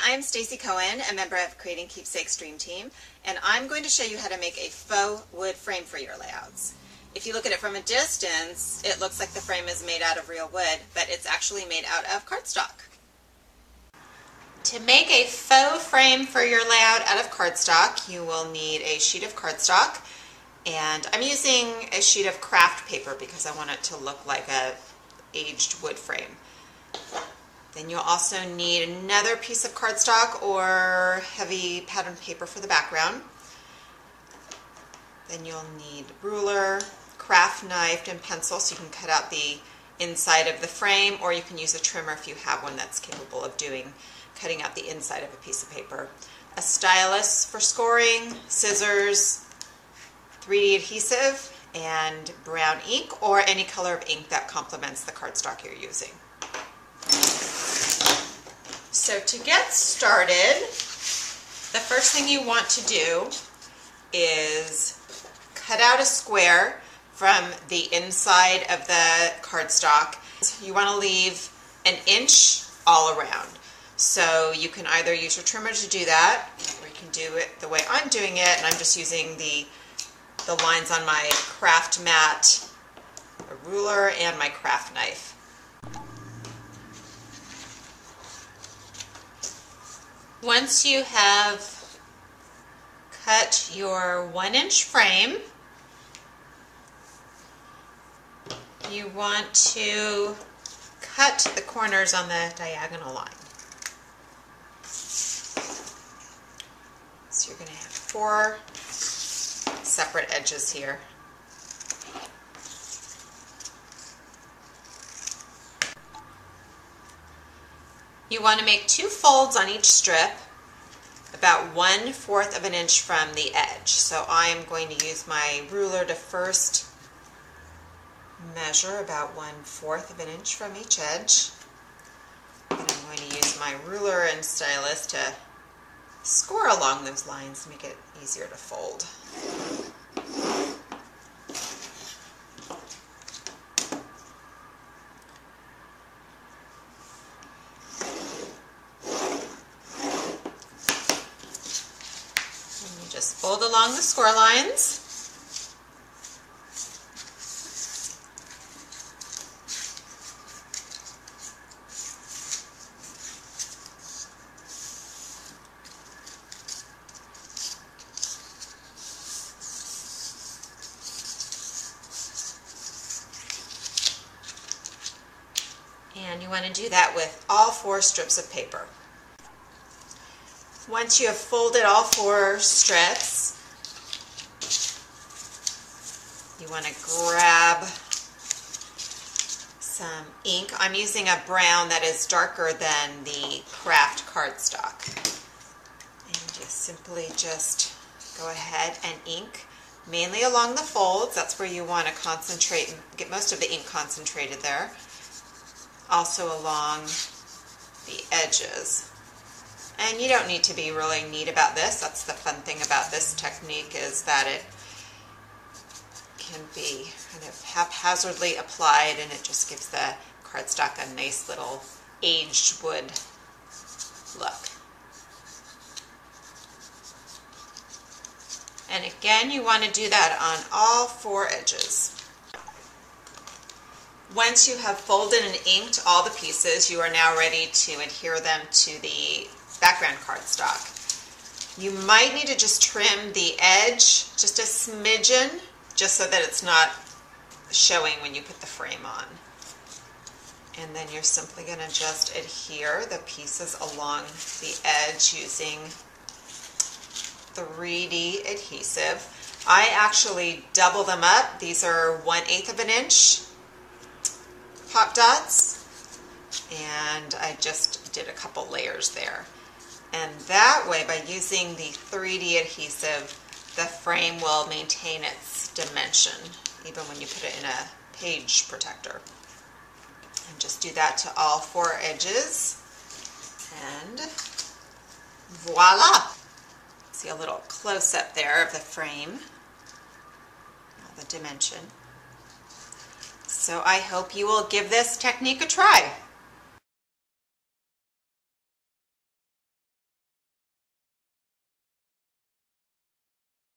I'm Stacy Cohen, a member of Creating Keepsakes Dream Team, and I'm going to show you how to make a faux wood frame for your layouts. If you look at it from a distance, it looks like the frame is made out of real wood, but it's actually made out of cardstock. To make a faux frame for your layout out of cardstock, you will need a sheet of cardstock, and I'm using a sheet of craft paper because I want it to look like a aged wood frame. Then you'll also need another piece of cardstock or heavy pattern paper for the background. Then you'll need ruler, craft knife, and pencil so you can cut out the inside of the frame, or you can use a trimmer if you have one that's capable of cutting out the inside of a piece of paper. A stylus for scoring, scissors, 3D adhesive, and brown ink or any color of ink that complements the cardstock you're using. So to get started, the first thing you want to do is cut out a square from the inside of the cardstock. You want to leave an inch all around. So you can either use your trimmer to do that, or you can do it the way I'm doing it, and I'm just using the lines on my craft mat, a ruler, and my craft knife. Once you have cut your 1-inch frame, you want to cut the corners on the diagonal line. So you're going to have 4 separate edges here. You want to make 2 folds on each strip, about 1/4 of an inch from the edge. So I'm going to use my ruler to first measure about 1/4 of an inch from each edge. And I'm going to use my ruler and stylus to score along those lines to make it easier to fold. Just fold along the score lines. And you want to do that with all 4 strips of paper. Once you have folded all 4 strips, you want to grab some ink. I'm using a brown that is darker than the craft cardstock. And you simply just go ahead and ink, mainly along the folds. That's where you want to concentrate and get most of the ink concentrated there. Also along the edges. And you don't need to be really neat about this. That's the fun thing about this technique, is that it can be kind of haphazardly applied, and it just gives the cardstock a nice little aged wood look. And again, you want to do that on all 4 edges. Once you have folded and inked all the pieces, you are now ready to adhere them to the background cardstock. You might need to just trim the edge just a smidgen, just so that it's not showing when you put the frame on. And then you're simply going to just adhere the pieces along the edge using 3D adhesive. I actually double them up. These are 1/8 of an inch pop dots, and I just did a couple layers there. And that way, by using the 3D adhesive, the frame will maintain its dimension, even when you put it in a page protector. And just do that to all 4 edges, and voila! See a little close-up there of the frame, the dimension. So I hope you will give this technique a try.